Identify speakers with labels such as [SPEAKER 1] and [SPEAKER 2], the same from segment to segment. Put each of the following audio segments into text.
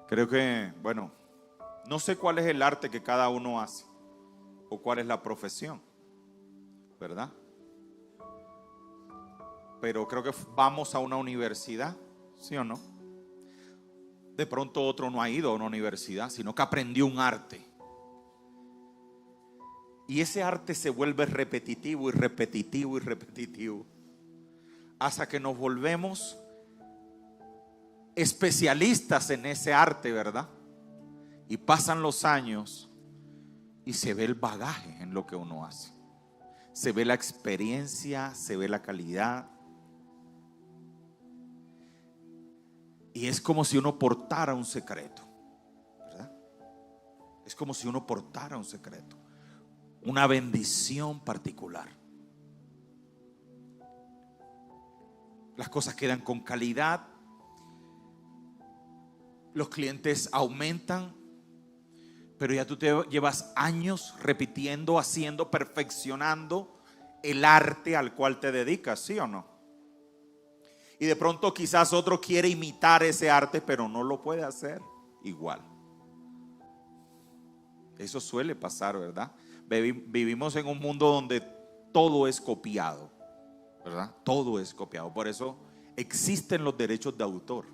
[SPEAKER 1] Creo que, bueno, no sé cuál es el arte que cada uno hace o cuál es la profesión, ¿verdad? Pero creo que vamos a una universidad, ¿sí o no? De pronto otro no ha ido a una universidad, sino que aprendió un arte. Y ese arte se vuelve repetitivo y repetitivo y repetitivo, hasta que nos volvemos especialistas en ese arte, ¿verdad? Y pasan los años y se ve el bagaje en lo que uno hace. Se ve la experiencia, se ve la calidad. Y es como si uno portara un secreto, ¿verdad? Es como si uno portara un secreto, una bendición particular. Las cosas quedan con calidad, los clientes aumentan, pero ya tú te llevas años repitiendo, haciendo, perfeccionando el arte al cual te dedicas, ¿sí o no? Y de pronto quizás otro quiere imitar ese arte, pero no lo puede hacer igual. Eso suele pasar, ¿verdad? Vivimos en un mundo donde todo es copiado, ¿verdad? Todo es copiado. Por eso existen los derechos de autor.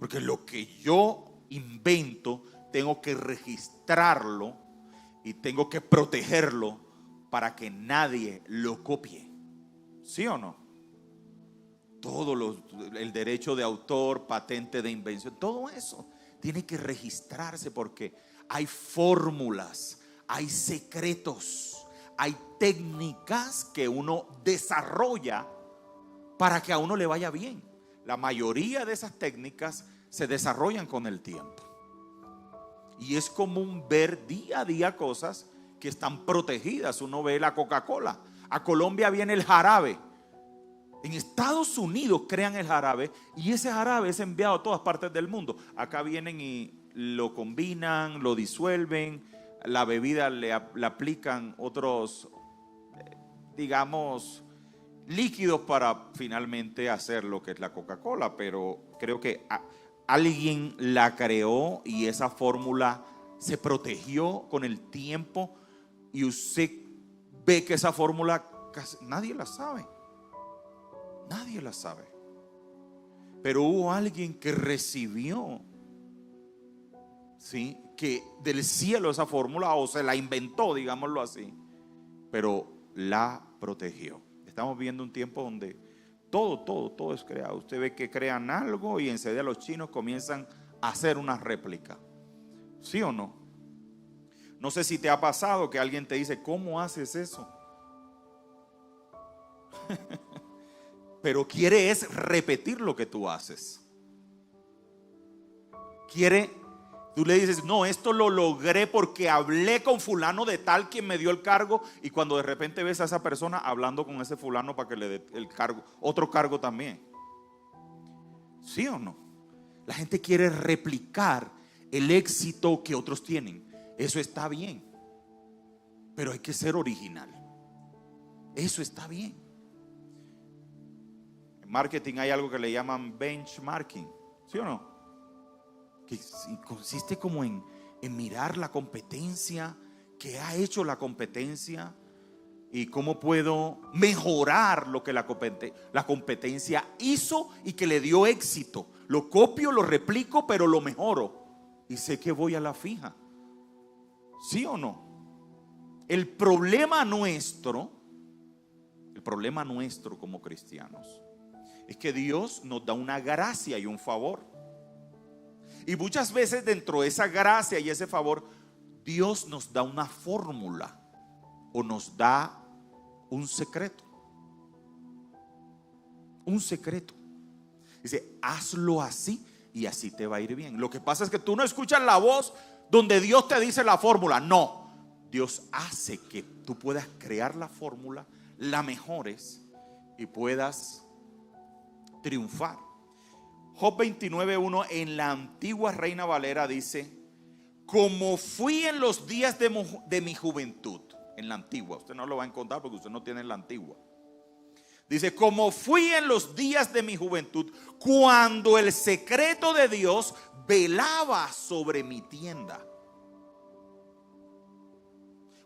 [SPEAKER 1] Porque lo que yo invento tengo que registrarlo y tengo que protegerlo para que nadie lo copie. ¿Sí o no? El derecho de autor, patente de invención, todo eso tiene que registrarse porque hay fórmulas, hay secretos, hay técnicas que uno desarrolla para que a uno le vaya bien. La mayoría de esas técnicas se desarrollan con el tiempo. Y es común ver día a día cosas que están protegidas. Uno ve la Coca-Cola. A Colombia viene el jarabe. En Estados Unidos crean el jarabe y ese jarabe es enviado a todas partes del mundo. Acá vienen y lo combinan, lo disuelven, la bebida le aplican otros, digamos, líquidos para finalmente hacer lo que es la Coca-Cola. Pero creo que alguien la creó y esa fórmula se protegió con el tiempo y usted ve que esa fórmula casi nadie la sabe. Nadie la sabe. Pero hubo alguien que recibió, ¿sí?, que del cielo esa fórmula, o se la inventó, digámoslo así, pero la protegió. Estamos viendo un tiempo donde todo es creado. Usted ve que crean algo y enseguida los chinos comienzan a hacer una réplica. ¿Sí o no? No sé si te ha pasado que alguien te dice, ¿cómo haces eso? Pero quiere es repetir lo que tú haces. Tú le dices, no, esto lo logré porque hablé con fulano de tal quien me dio el cargo. Y cuando de repente ves a esa persona hablando con ese fulano para que le dé el cargo, otro cargo también. ¿Sí o no? La gente quiere replicar el éxito que otros tienen. Eso está bien, pero hay que ser original. Eso está bien. Marketing hay algo que le llaman benchmarking, ¿sí o no? Que consiste como en mirar la competencia, qué ha hecho la competencia y cómo puedo mejorar lo que la competencia hizo y que le dio éxito. Lo copio, lo replico, pero lo mejoro y sé que voy a la fija. ¿Sí o no? El problema nuestro como cristianos es que Dios nos da una gracia y un favor. Y muchas veces dentro de esa gracia y ese favor, Dios nos da una fórmula o nos da un secreto. Un secreto. Dice, hazlo así y así te va a ir bien. Lo que pasa es que tú no escuchas la voz donde Dios te dice la fórmula. No, Dios hace que tú puedas crear la fórmula, la mejores y puedas triunfar. Job 29:1 en la antigua Reina Valera dice, como fui en los días de mi juventud. En la antigua, usted no lo va a encontrar porque usted no tiene la antigua. Dice, como fui en los días de mi juventud, cuando el secreto de Dios velaba sobre mi tienda.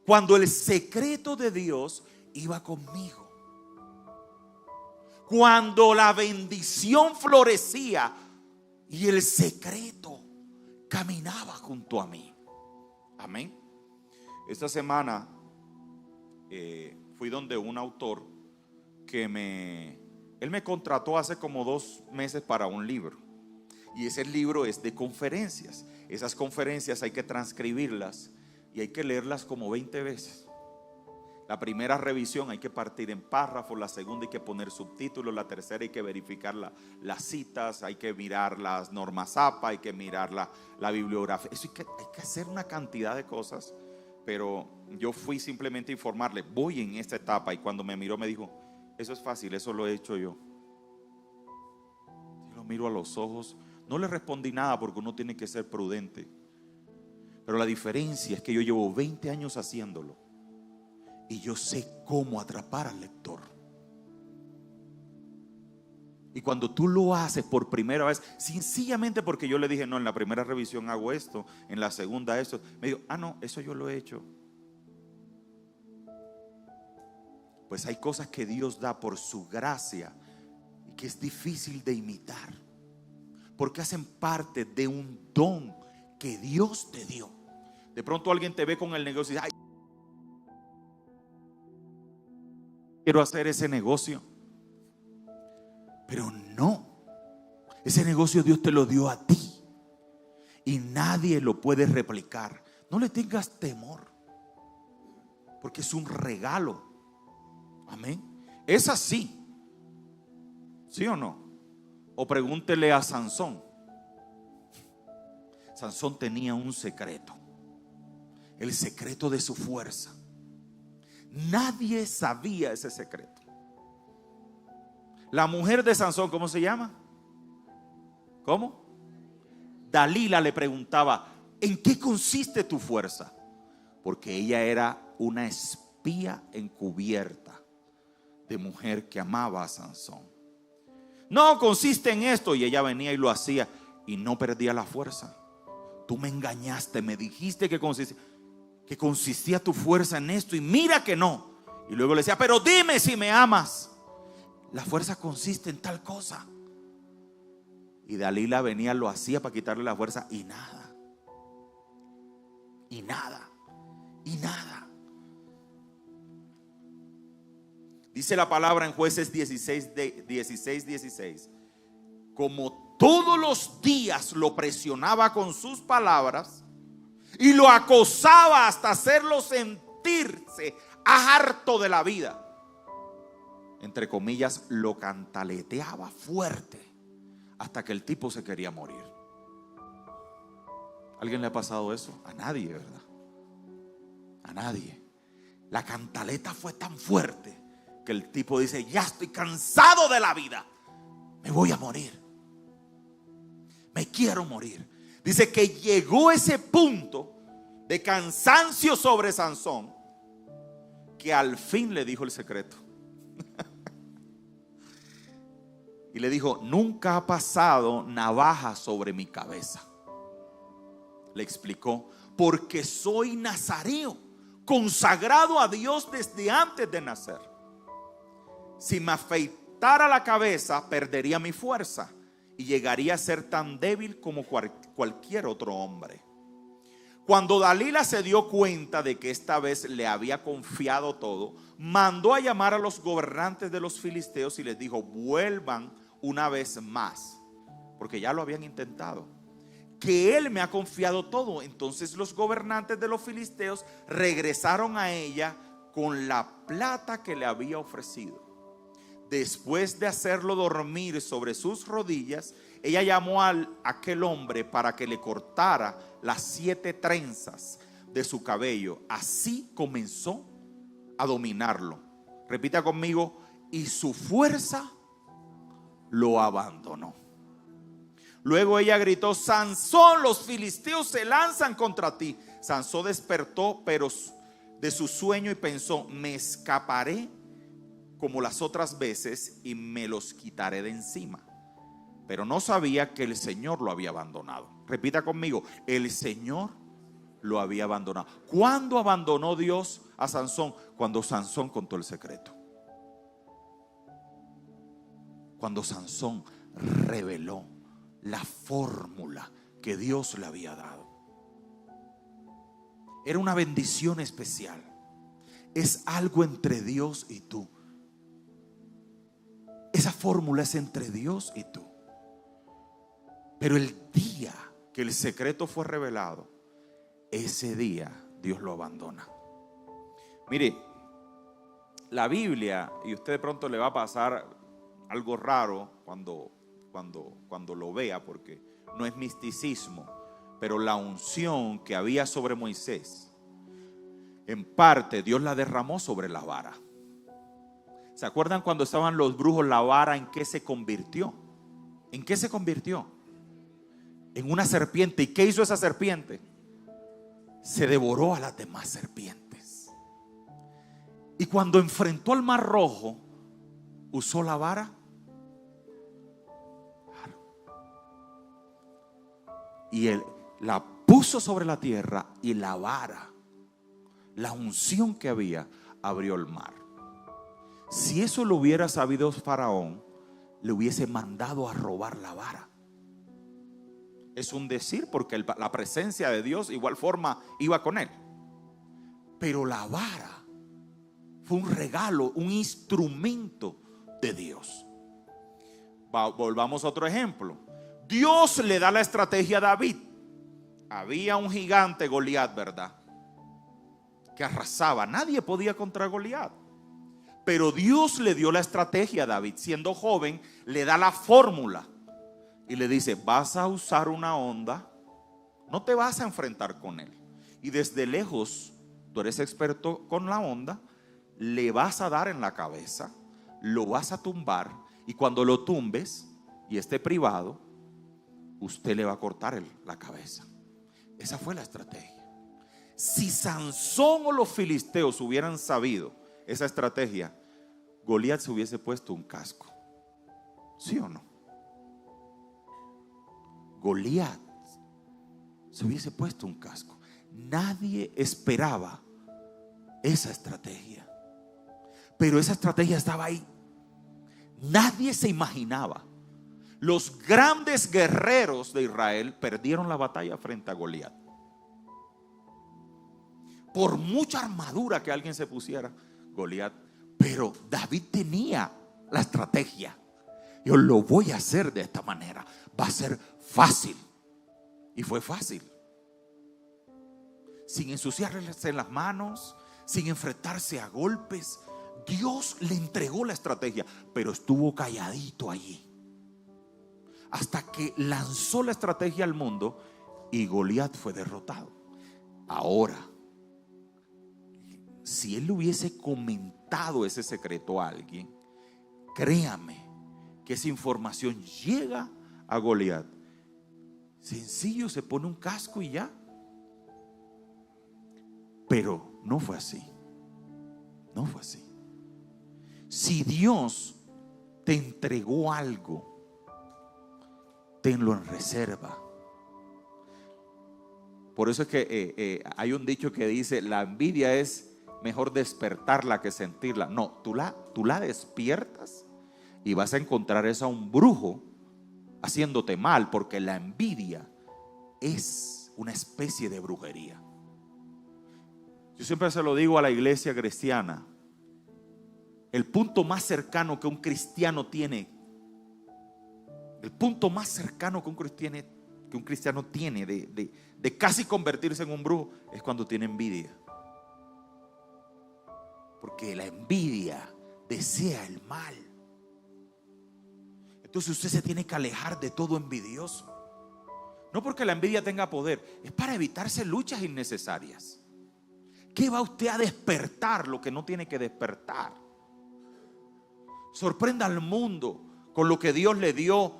[SPEAKER 1] Cuando el secreto de Dios iba conmigo. Cuando la bendición florecía y el secreto caminaba junto a mí. Amén. Esta semana fui donde un autor que él me contrató hace como 2 meses para un libro. Y ese libro es de conferencias. Esas conferencias hay que transcribirlas y hay que leerlas como 20 veces. La primera revisión hay que partir en párrafos, la segunda hay que poner subtítulos, la tercera hay que verificar las citas, hay que mirar las normas APA, hay que mirar la bibliografía. Eso hay que hacer una cantidad de cosas, pero yo fui simplemente a informarle, voy en esta etapa, y cuando me miró me dijo, eso es fácil, eso lo he hecho yo. Yo lo miro a los ojos, no le respondí nada porque uno tiene que ser prudente, pero la diferencia es que yo llevo 20 años haciéndolo. Y yo sé cómo atrapar al lector. Y cuando tú lo haces por primera vez, sencillamente porque yo le dije, no, en la primera revisión hago esto, en la segunda esto, me dijo, no, eso yo lo he hecho. Pues hay cosas que Dios da por su gracia y que es difícil de imitar, porque hacen parte de un don que Dios te dio. De pronto alguien te ve con el negocio y dice, ay, quiero hacer ese negocio. Pero no, ese negocio Dios te lo dio a ti y nadie lo puede replicar. No le tengas temor, porque es un regalo. Amén. Es así, ¿sí o no? O pregúntele a Sansón. Sansón tenía un secreto, el secreto de su fuerza. Nadie sabía ese secreto. La mujer de Sansón, ¿cómo se llama? ¿Cómo? Dalila le preguntaba, ¿en qué consiste tu fuerza? Porque ella era una espía encubierta de mujer que amaba a Sansón. No, consiste en esto. Y ella venía y lo hacía y no perdía la fuerza. Tú me engañaste, me dijiste que consistía tu fuerza en esto y mira que no. Y luego le decía, pero dime si me amas. La fuerza consiste en tal cosa. Y Dalila venía, lo hacía para quitarle la fuerza y nada. Y nada. Y nada. Dice la palabra en Jueces 16. Como todos los días lo presionaba con sus palabras y lo acosaba hasta hacerlo sentirse harto de la vida. Entre comillas, lo cantaleteaba fuerte hasta que el tipo se quería morir. ¿Alguien le ha pasado eso? A nadie, ¿verdad? A nadie. La cantaleta fue tan fuerte que el tipo dice, ya estoy cansado de la vida, me voy a morir, me quiero morir. Dice que llegó ese punto de cansancio sobre Sansón que al fin le dijo el secreto. Y le dijo, nunca ha pasado navaja sobre mi cabeza. Le explicó, porque soy nazareo, consagrado a Dios desde antes de nacer. Si me afeitara la cabeza, perdería mi fuerza y llegaría a ser tan débil como cualquier otro hombre. Cuando Dalila se dio cuenta de que esta vez le había confiado todo, mandó a llamar a los gobernantes de los filisteos y les dijo, vuelvan una vez más, porque ya lo habían intentado, que él me ha confiado todo. Entonces los gobernantes de los filisteos regresaron a ella con la plata que le había ofrecido. Después de hacerlo dormir sobre sus rodillas, ella llamó a aquel hombre para que le cortara las 7 trenzas de su cabello. Así comenzó a dominarlo. Repita conmigo, y su fuerza lo abandonó. Luego ella gritó, Sansón, los filisteos se lanzan contra ti. Sansón despertó pero de su sueño y pensó, me escaparé como las otras veces y me los quitaré de encima. Pero no sabía que el Señor lo había abandonado. Repita conmigo, el Señor lo había abandonado. ¿Cuándo abandonó Dios a Sansón? Cuando Sansón contó el secreto. Cuando Sansón reveló la fórmula que Dios le había dado. Era una bendición especial. Es algo entre Dios y tú. Esa fórmula es entre Dios y tú. Pero el día que el secreto fue revelado, ese día Dios lo abandona. Mire, la Biblia, y usted de pronto le va a pasar algo raro cuando lo vea, porque no es misticismo, pero la unción que había sobre Moisés, en parte Dios la derramó sobre la vara. ¿Se acuerdan cuando estaban los brujos, la vara en qué se convirtió? ¿En qué se convirtió? En una serpiente. ¿Y qué hizo esa serpiente? Se devoró a las demás serpientes. Y cuando enfrentó al Mar Rojo, usó la vara. Y él la puso sobre la tierra, y la vara, la unción que había, abrió el mar. Si eso lo hubiera sabido Faraón, le hubiese mandado a robar la vara. Es un decir, porque la presencia de Dios igual forma iba con él. Pero la vara fue un regalo, un instrumento de Dios. Volvamos a otro ejemplo. Dios le da la estrategia a David. Había un gigante, Goliat, ¿verdad?, que arrasaba. Nadie podía contra Goliat. Pero Dios le dio la estrategia a David. Siendo joven, le da la fórmula y le dice: vas a usar una honda, no te vas a enfrentar con él, y desde lejos, tú eres experto con la honda, le vas a dar en la cabeza, lo vas a tumbar, y cuando lo tumbes y esté privado, usted le va a cortar la cabeza. Esa fue la estrategia. Si Sansón o los filisteos hubieran sabido esa estrategia, Goliat se hubiese puesto un casco. ¿Sí o no? Goliat se hubiese puesto un casco. Nadie esperaba esa estrategia, pero esa estrategia estaba ahí. Nadie se imaginaba. Los grandes guerreros de Israel perdieron la batalla frente a Goliat. Por mucha armadura que alguien se pusiera, Goliat, pero David tenía la estrategia. Yo lo voy a hacer de esta manera, va a ser fácil. Y fue fácil, sin ensuciarse las manos, sin enfrentarse a golpes. Dios le entregó la estrategia, pero estuvo calladito allí hasta que lanzó la estrategia al mundo y Goliat fue derrotado. Ahora, si él le hubiese comentado ese secreto a alguien, créame que esa información llega a Goliat. Sencillo, se pone un casco y ya. Pero no fue así. No fue así. Si Dios te entregó algo, tenlo en reserva. Por eso es que hay un dicho que dice: la envidia es mejor despertarla que sentirla. No, tú la despiertas y vas a encontrar a un brujo haciéndote mal, porque la envidia es una especie de brujería. Yo siempre se lo digo a la iglesia cristiana: el punto más cercano que un cristiano tiene, el punto más cercano que un cristiano tiene de casi convertirse en un brujo, es cuando tiene envidia. Porque la envidia desea el mal. Entonces usted se tiene que alejar de todo envidioso. No porque la envidia tenga poder, es para evitarse luchas innecesarias. ¿Qué va usted a despertar lo que no tiene que despertar? Sorprenda al mundo con lo que Dios le dio.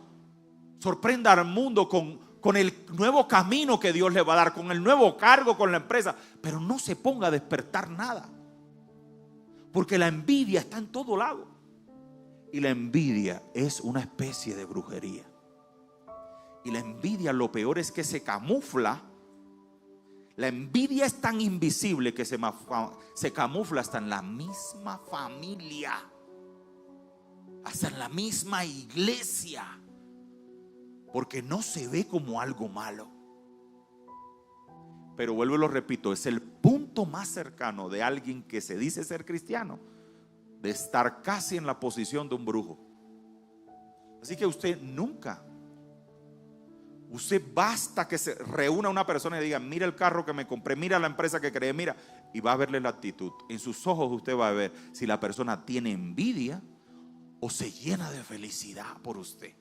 [SPEAKER 1] Sorprenda al mundo con el nuevo camino que Dios le va a dar, con el nuevo cargo con la empresa. Pero no se ponga a despertar nada, Porque la envidia está en todo lado. Y la envidia es una especie de brujería. Y la envidia, lo peor es que se camufla. La envidia es tan invisible que se camufla hasta en la misma familia, hasta en la misma iglesia, porque no se ve como algo malo. Pero vuelvo y lo repito, es el punto más cercano de alguien que se dice ser cristiano, de estar casi en la posición de un brujo. Así que usted basta que se reúna una persona y diga: mira el carro que me compré, mira la empresa que creé, mira, y va a verle la actitud. En sus ojos usted va a ver si la persona tiene envidia o se llena de felicidad por usted.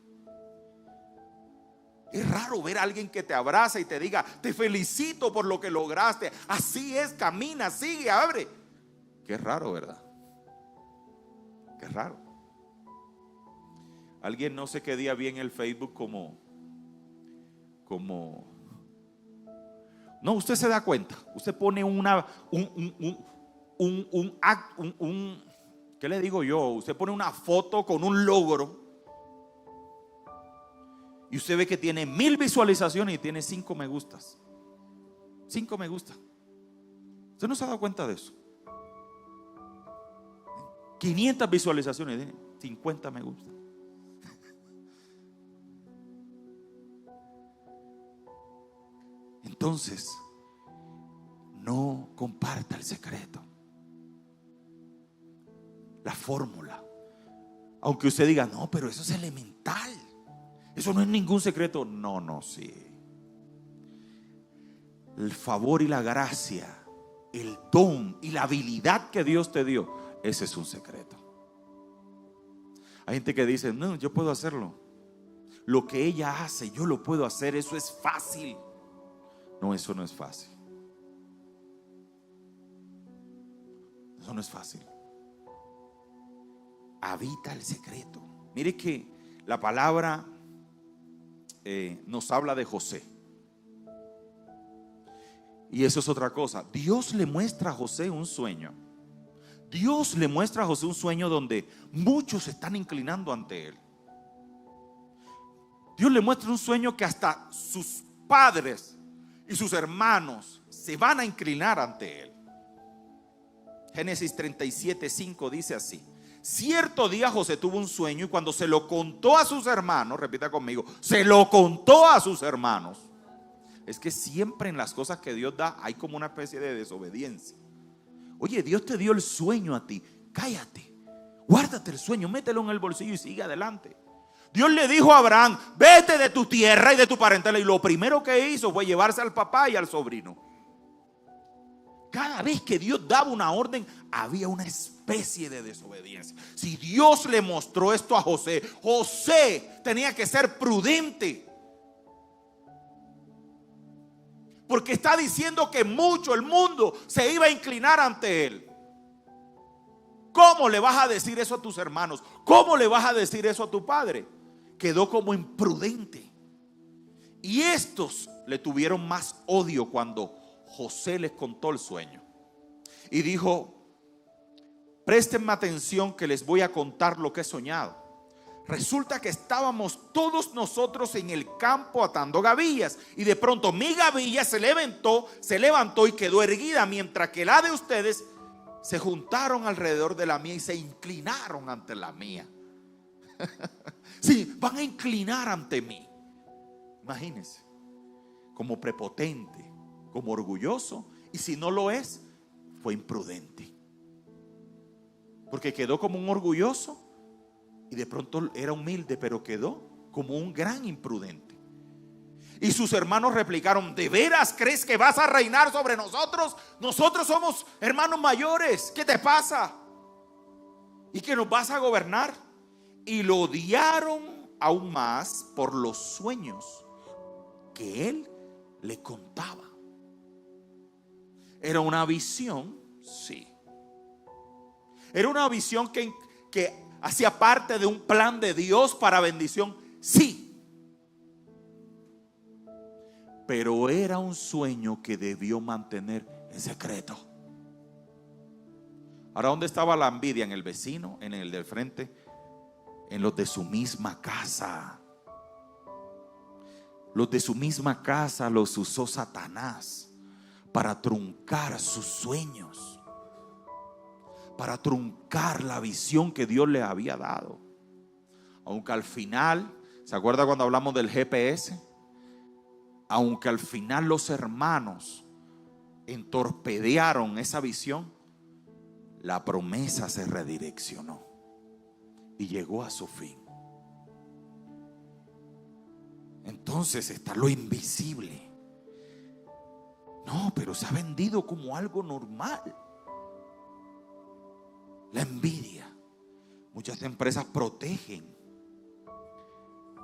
[SPEAKER 1] Es raro ver a alguien que te abraza y te diga: te felicito por lo que lograste, así es, camina, sigue, abre. Qué raro, ¿verdad? Qué raro. Alguien, no sé qué día, vi en el Facebook como no, usted se da cuenta, usted pone ¿qué le digo yo? Usted pone una foto con un logro y usted ve que tiene 1000 visualizaciones y tiene 5 me gustas. 5 me gusta. ¿Usted no se ha dado cuenta de eso? 500 visualizaciones y tiene 50 me gusta. Entonces, no comparta el secreto, la fórmula. Aunque usted diga: no, pero eso es elemental, eso no es ningún secreto. No, sí. El favor y la gracia, el don y la habilidad que Dios te dio, ese es un secreto. Hay gente que dice: no, yo puedo hacerlo. Lo que ella hace, yo lo puedo hacer, eso es fácil. No, eso no es fácil. Eso no es fácil. Habita el secreto. Mire que la palabra nos habla de José. Y eso es otra cosa. Dios le muestra a José un sueño. Dios le muestra a José un sueño donde muchos se están inclinando ante él. Dios le muestra un sueño que hasta sus padres y sus hermanos se van a inclinar ante él. Génesis 37:5 dice así: cierto día José tuvo un sueño y cuando se lo contó a sus hermanos, repita conmigo, se lo contó a sus hermanos. Es que siempre en las cosas que Dios da hay como una especie de desobediencia. Oye, Dios te dio el sueño a ti, cállate, guárdate el sueño, mételo en el bolsillo y sigue adelante. Dios le dijo a Abraham: vete de tu tierra y de tu parentela. Y lo primero que hizo fue llevarse al papá y al sobrino. Cada vez que Dios daba una orden, había una especie de desobediencia. Si Dios le mostró esto a José, José tenía que ser prudente. Porque está diciendo que el mundo se iba a inclinar ante él. ¿Cómo le vas a decir eso a tus hermanos? ¿Cómo le vas a decir eso a tu padre? Quedó como imprudente. Y estos le tuvieron más odio cuando José les contó el sueño. Y dijo: préstenme atención que les voy a contar lo que he soñado. Resulta que estábamos todos nosotros en el campo atando gavillas y de pronto mi gavilla se levantó y quedó erguida, mientras que la de ustedes se juntaron alrededor de la mía y se inclinaron ante la mía. Sí, van a inclinar ante mí. Imagínense, como prepotente, como orgulloso, y si no lo es, fue imprudente. Porque quedó como un orgulloso y de pronto era humilde, pero quedó como un gran imprudente. Y sus hermanos replicaron: ¿de veras crees que vas a reinar sobre nosotros? Nosotros somos hermanos mayores, ¿qué te pasa? ¿Y que nos vas a gobernar? Y lo odiaron aún más por los sueños que él le contaba. Era una visión, sí. Era una visión que hacía parte de un plan de Dios para bendición, sí. Pero era un sueño que debió mantener en secreto. Ahora, ¿dónde estaba la envidia? En el vecino, en el del frente, en los de su misma casa. Los de su misma casa los usó Satanás para truncar sus sueños, para truncar la visión que Dios le había dado. Aunque al final, ¿se acuerda cuando hablamos del GPS? Aunque al final los hermanos entorpedearon esa visión, la promesa se redireccionó y llegó a su fin. Entonces está lo invisible. No, pero se ha vendido como algo normal. La envidia. Muchas empresas protegen.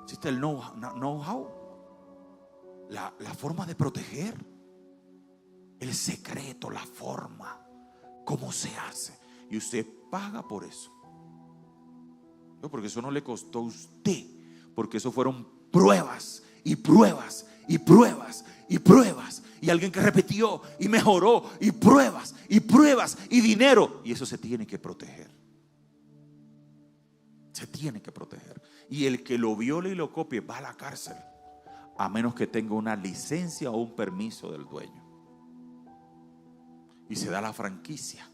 [SPEAKER 1] Existe el know-how, la forma de proteger, el secreto, la forma, cómo se hace. Y usted paga por eso. No, porque eso no le costó a usted, porque eso fueron pruebas y pruebas y pruebas y pruebas, y alguien que repitió y mejoró, y pruebas y pruebas y dinero, y eso se tiene que proteger. Se tiene que proteger. Y el que lo viole y lo copie va a la cárcel, a menos que tenga una licencia o un permiso del dueño. Y se da la franquicia,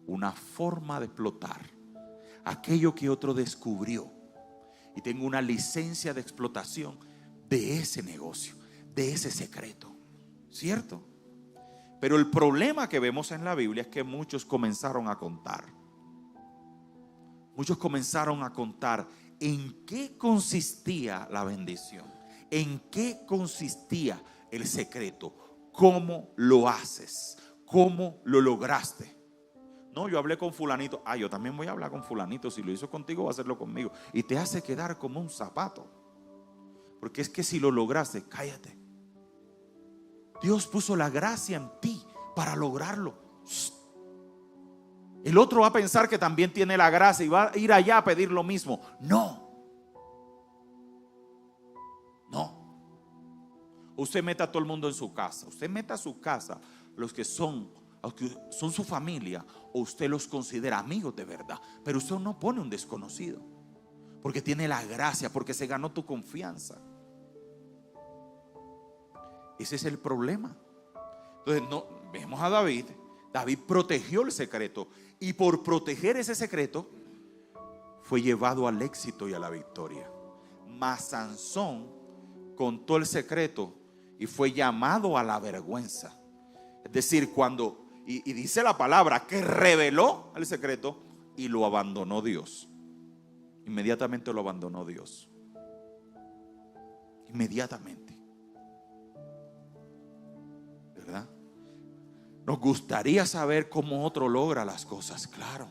[SPEAKER 1] una forma de explotar aquello que otro descubrió, y tengo una licencia de explotación de ese negocio, de ese secreto, ¿cierto? Pero el problema que vemos en la Biblia es que muchos comenzaron a contar. Muchos comenzaron a contar en qué consistía la bendición, en qué consistía el secreto, cómo lo haces, cómo lo lograste. No, yo hablé con fulanito. Yo también voy a hablar con fulanito. Si lo hizo contigo, va a hacerlo conmigo. Y te hace quedar como un zapato. Porque es que si lo lograste, cállate. Dios puso la gracia en ti para lograrlo. El otro va a pensar que también tiene la gracia y va a ir allá a pedir lo mismo. No. Usted meta a todo el mundo en su casa. Usted meta a su casa los que son su familia, o usted los considera amigos de verdad, pero usted no pone un desconocido, porque tiene la gracia, porque se ganó tu confianza. Ese es el problema. Entonces vemos a David. David protegió el secreto, y por proteger ese secreto fue llevado al éxito y a la victoria. Mas Sansón contó el secreto y fue llamado a la vergüenza. Es decir, y dice la palabra que reveló el secreto y lo abandonó Dios. Inmediatamente lo abandonó Dios. Inmediatamente. ¿Verdad? Nos gustaría saber cómo otro logra las cosas, claro.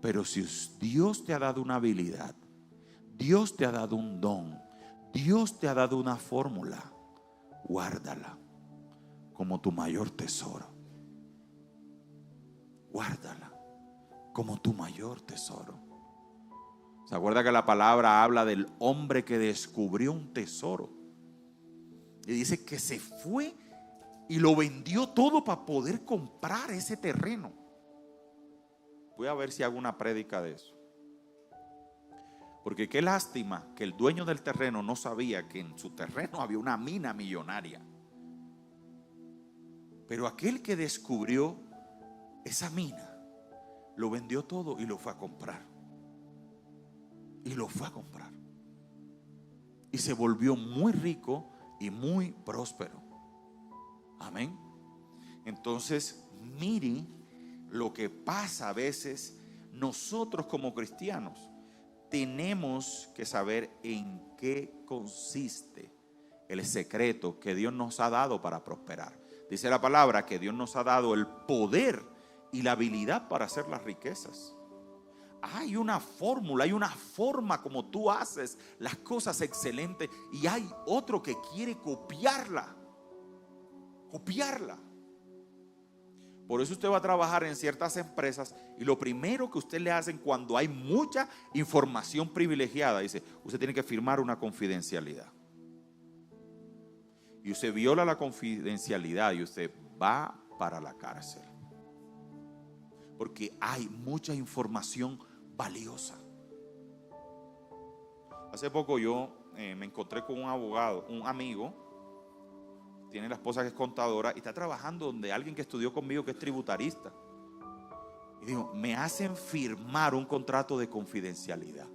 [SPEAKER 1] Pero si Dios te ha dado una habilidad, Dios te ha dado un don, Dios te ha dado una fórmula, guárdala como tu mayor tesoro. Guárdala como tu mayor tesoro. ¿Se acuerda que la palabra habla del hombre que descubrió un tesoro? Y dice que se fue y lo vendió todo para poder comprar ese terreno. Voy a ver si hago una prédica de eso. Porque qué lástima que el dueño del terreno no sabía que en su terreno había una mina millonaria. Pero aquel que descubrió esa mina, lo vendió todo y lo fue a comprar. Y lo fue a comprar. Y se volvió muy rico y muy próspero. Amén. Entonces, mire lo que pasa a veces. Nosotros como cristianos tenemos que saber en qué consiste el secreto que Dios nos ha dado para prosperar. Dice la palabra que Dios nos ha dado el poder y la habilidad para hacer las riquezas. Hay una fórmula, hay una forma como tú haces las cosas excelentes, y hay otro que quiere copiarla. Por eso usted va a trabajar en ciertas empresas, y lo primero que usted le hacen cuando hay mucha información privilegiada, dice, usted tiene que firmar una confidencialidad. Y usted viola la confidencialidad y usted va para la cárcel. Porque hay mucha información valiosa. Hace poco yo me encontré con un abogado, un amigo, tiene la esposa que es contadora y está trabajando donde alguien que estudió conmigo que es tributarista. Y dijo, me hacen firmar un contrato de confidencialidad.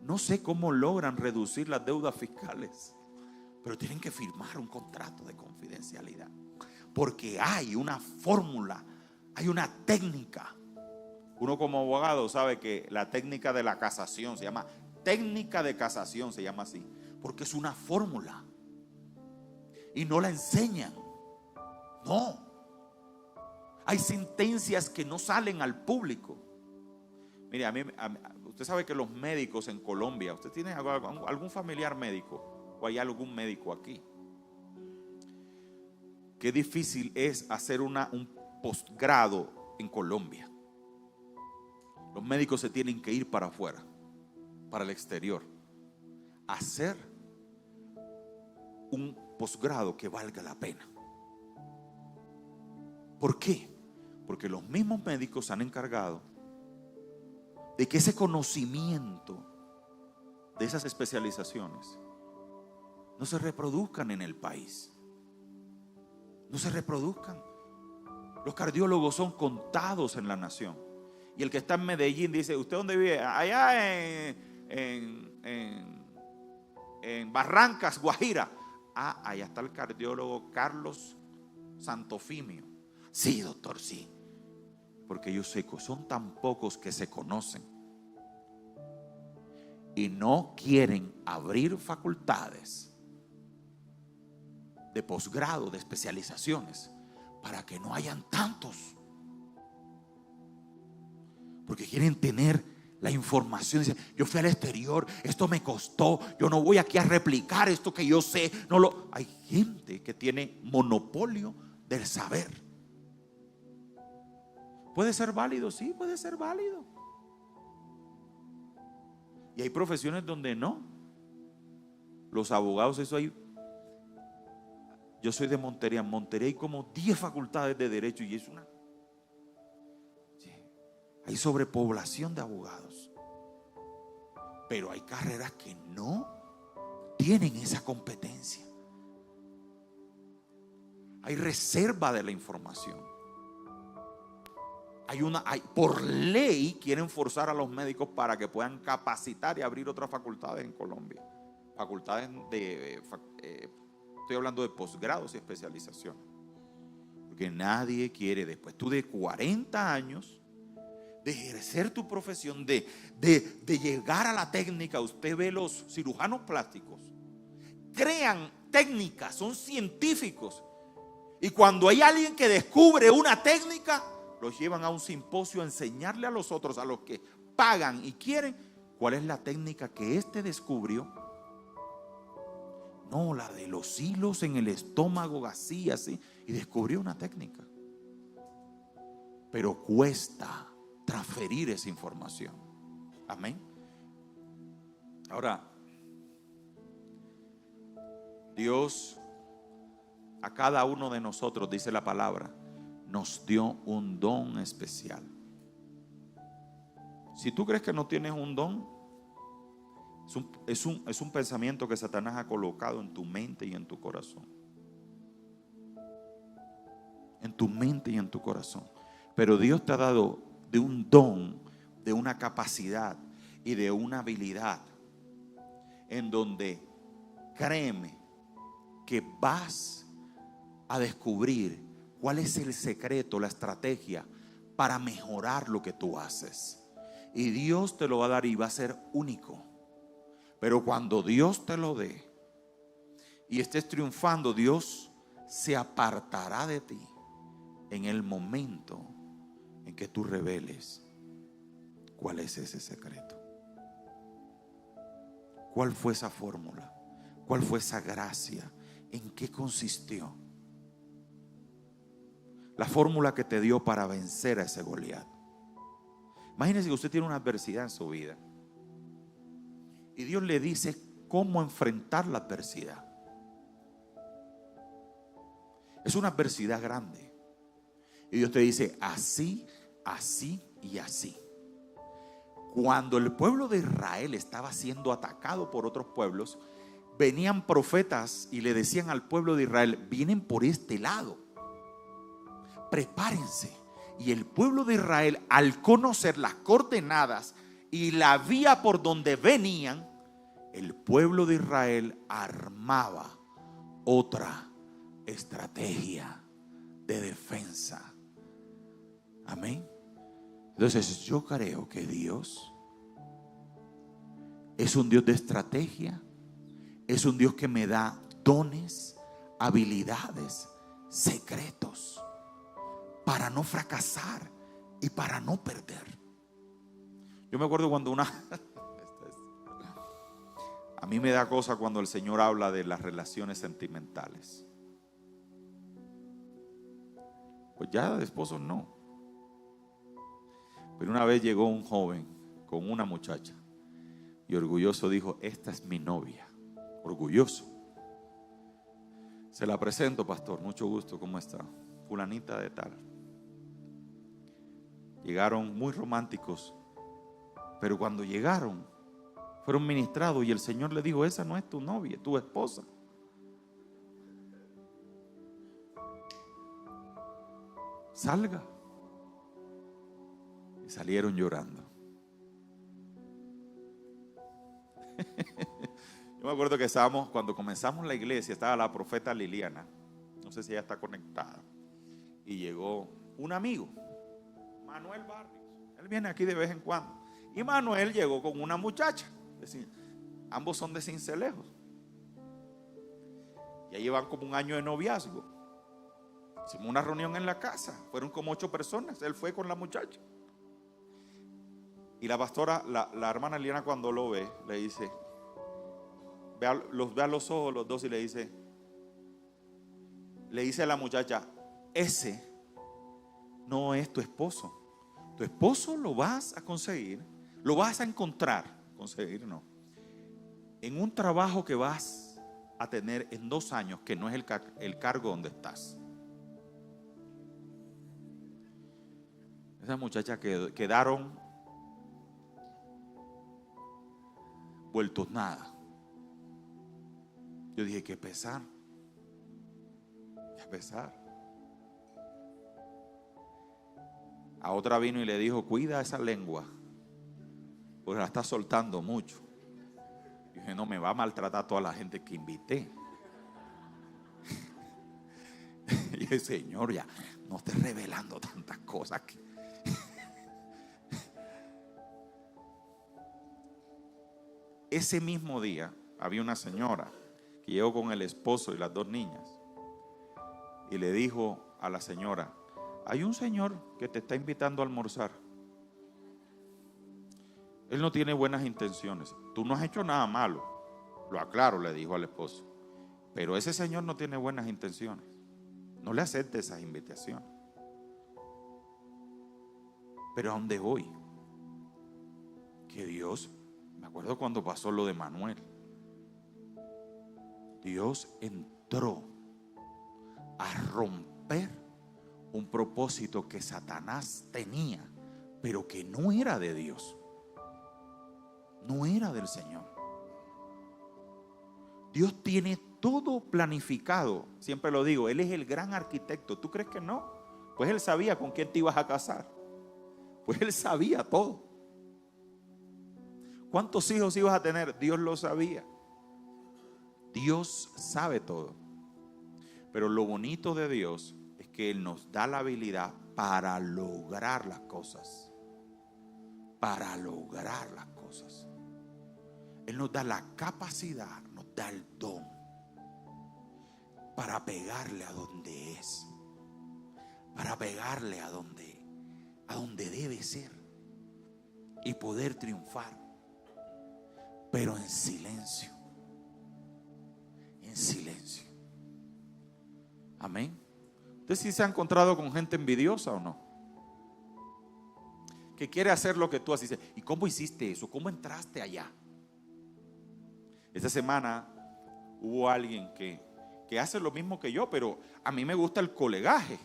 [SPEAKER 1] No sé cómo logran reducir las deudas fiscales, pero tienen que firmar un contrato de confidencialidad. Porque hay una fórmula, hay una técnica. Uno como abogado sabe que la técnica de la casación se llama técnica de casación, se llama así, porque es una fórmula y no la enseñan. No, hay sentencias que no salen al público. Mire, usted sabe que los médicos en Colombia, ¿usted tiene algún familiar médico o hay algún médico aquí? Qué difícil es hacer un posgrado en Colombia. Los médicos se tienen que ir para afuera, para el exterior, a hacer un posgrado que valga la pena. ¿Por qué? Porque los mismos médicos se han encargado de que ese conocimiento de esas especializaciones no se reproduzcan en el país. No se reproduzcan. Los cardiólogos son contados en la nación. Y el que está en Medellín dice, ¿usted dónde vive? Allá en Barrancas, Guajira. Ah, allá está el cardiólogo Carlos Santofimio. Sí, doctor, sí. Porque yo sé que son tan pocos que se conocen. Y no quieren abrir facultades de posgrado, de especializaciones, para que no hayan tantos. Porque quieren tener la información. Dicen, yo fui al exterior, esto me costó, yo no voy aquí a replicar esto que yo sé. Hay gente que tiene monopolio del saber. ¿Puede ser válido? Sí, puede ser válido. Y hay profesiones donde no. Los abogados, eso hay. Yo soy de Montería. En Montería hay como 10 facultades de derecho y es una. Hay sobrepoblación de abogados. Pero hay carreras que no tienen esa competencia. Hay reserva de la información. Por ley quieren forzar a los médicos para que puedan capacitar y abrir otras facultades en Colombia. Facultades estoy hablando de posgrados y especialización. Porque nadie quiere, después tú de 40 años de ejercer tu profesión, de llegar a la técnica. Usted ve los cirujanos plásticos, crean técnicas, son científicos. Y cuando hay alguien que descubre una técnica, los llevan a un simposio a enseñarle a los otros, a los que pagan y quieren, cuál es la técnica que éste descubrió. No, la de los hilos en el estómago, así, y descubrió una técnica. Pero cuesta transferir esa información. Amén. Ahora, Dios a cada uno de nosotros, dice la palabra, nos dio un don especial. Si tú crees que no tienes un don, es un pensamiento que Satanás ha colocado en tu mente y en tu corazón. En tu mente y en tu corazón. Pero Dios te ha dado de un don, de una capacidad y de una habilidad en donde, créeme, que vas a descubrir cuál es el secreto, la estrategia para mejorar lo que tú haces. Y Dios te lo va a dar y va a ser único. Pero cuando Dios te lo dé y estés triunfando, Dios se apartará de ti en el momento en que tú reveles cuál es ese secreto. ¿Cuál fue esa fórmula? ¿Cuál fue esa gracia? ¿En qué consistió? La fórmula que te dio para vencer a ese Goliat. Imagínese que usted tiene una adversidad en su vida y Dios le dice cómo enfrentar la adversidad. Es una adversidad grande. Y Dios te dice así, así y así. Cuando el pueblo de Israel estaba siendo atacado por otros pueblos, venían profetas y le decían al pueblo de Israel: vienen por este lado, prepárense. Y el pueblo de Israel, al conocer las coordenadas y la vía por donde venían, el pueblo de Israel armaba otra estrategia de defensa. Amén. Entonces yo creo que Dios es un Dios de estrategia, es un Dios que me da dones, habilidades, secretos para no fracasar y para no perder. Yo me acuerdo cuando a mí me da cosa cuando el Señor habla de las relaciones sentimentales. Pues ya de esposos no. Pero una vez llegó un joven con una muchacha y orgulloso dijo: esta es mi novia. Orgulloso. Se la presento, pastor, mucho gusto, ¿cómo está? Fulanita de tal. Llegaron muy románticos, pero cuando llegaron fueron ministrados y el Señor le dijo: esa no es tu novia, es tu esposa. Salga. Y salieron llorando. Yo me acuerdo que cuando comenzamos la iglesia, estaba la profeta Liliana, no sé si ella está conectada, y llegó un amigo, Manuel Barrios. Él viene aquí de vez en cuando. Y Manuel llegó con una muchacha. Es decir, ambos son de Sincelejo. Ya llevan como un año de noviazgo. Hicimos una reunión en la casa. Fueron como 8 personas. Él fue con la muchacha. Y la pastora, la hermana Liliana, cuando lo ve, le dice, los ve a los ojos los dos y le dice a la muchacha: ese no es tu esposo. Tu esposo lo vas a conseguir, lo vas a encontrar, conseguir no, en un trabajo que vas a tener en 2 años, que no es el cargo donde estás. Esas muchachas quedaron vueltos nada. Yo dije: qué pesar, qué pesar. A otra vino y le dijo: cuida esa lengua, porque la está soltando mucho. Y dije: no, me va a maltratar a toda la gente que invité. Y dije: Señor, ya no estés revelando tantas cosas que... Ese mismo día había una señora que llegó con el esposo y las 2 niñas y le dijo a la señora: hay un señor que te está invitando a almorzar. Él no tiene buenas intenciones. Tú no has hecho nada malo. Lo aclaro, le dijo al esposo. Pero ese señor no tiene buenas intenciones. No le acepte esas invitaciones. Pero ¿a dónde voy? Que Dios, me acuerdo cuando pasó lo de Manuel. Dios entró a romper un propósito que Satanás tenía, pero que no era de Dios, no era del Señor. Dios tiene todo planificado. Siempre lo digo, Él es el gran arquitecto. ¿Tú crees que no? Pues Él sabía con quién te ibas a casar. Pues Él sabía todo. ¿Cuántos hijos ibas a tener? Dios lo sabía. Dios sabe todo. Pero lo bonito de Dios es que Él nos da la habilidad para lograr las cosas. Para lograr las cosas. Él nos da la capacidad, nos da el don para pegarle a donde es. Para pegarle a donde debe ser. Y poder triunfar. Pero en silencio. En silencio. Amén. ¿Usted sí se ha encontrado con gente envidiosa o no? Que quiere hacer lo que tú haces. ¿Y cómo hiciste eso? ¿Cómo entraste allá? Esta semana hubo alguien que que hace lo mismo que yo, pero a mí me gusta el colegaje.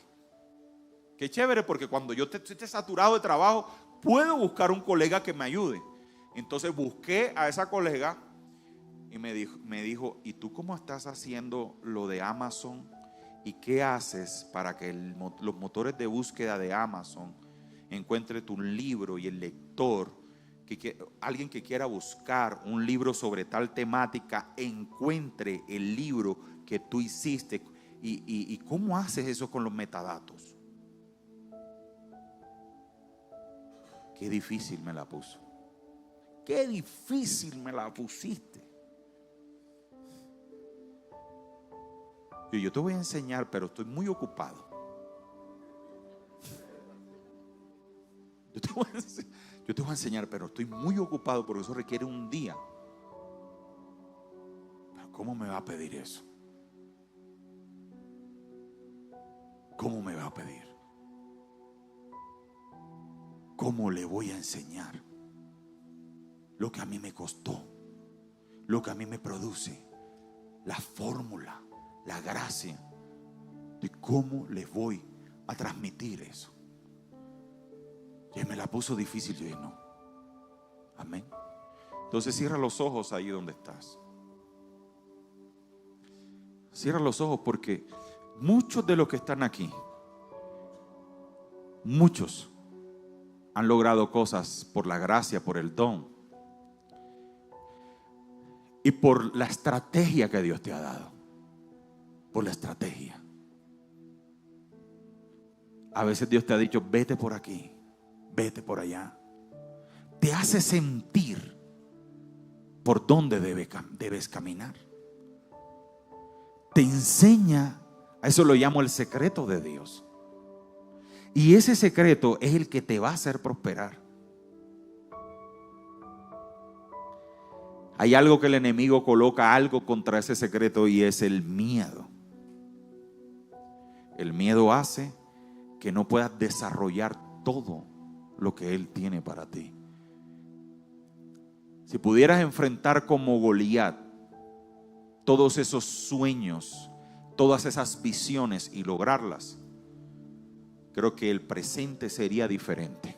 [SPEAKER 1] Qué chévere, porque cuando yo esté saturado de trabajo, puedo buscar un colega que me ayude. Entonces busqué a esa colega y me dijo, ¿y tú cómo estás haciendo lo de Amazon? ¿Y qué haces para que los motores de búsqueda de Amazon encuentre tu libro y el lector, alguien que quiera buscar un libro sobre tal temática, encuentre el libro que tú hiciste? ¿Y cómo haces eso con los metadatos? Qué difícil me la puso. Qué difícil me la pusiste. Yo te voy a enseñar, pero estoy muy ocupado. Yo te voy a enseñar, pero estoy muy ocupado porque eso requiere un día. Pero ¿cómo me va a pedir eso? ¿Cómo me va a pedir? ¿Cómo le voy a enseñar lo que a mí me costó, lo que a mí me produce, la fórmula, la gracia de cómo les voy a transmitir eso? Y me la puso difícil. Yo dije, no. Amén. Entonces cierra los ojos ahí donde estás. Cierra los ojos, porque muchos de los que están aquí, muchos han logrado cosas por la gracia, por el don y por la estrategia que Dios te ha dado. Por la estrategia. A veces Dios te ha dicho, vete por aquí, vete por allá. Te hace sentir por dónde debes caminar. Te enseña, a eso lo llamo el secreto de Dios. Y ese secreto es el que te va a hacer prosperar. Hay algo que el enemigo coloca, algo contra ese secreto, y es el miedo. El miedo hace que no puedas desarrollar todo lo que Él tiene para ti. Si pudieras enfrentar como Goliat todos esos sueños, todas esas visiones y lograrlas, creo que el presente sería diferente.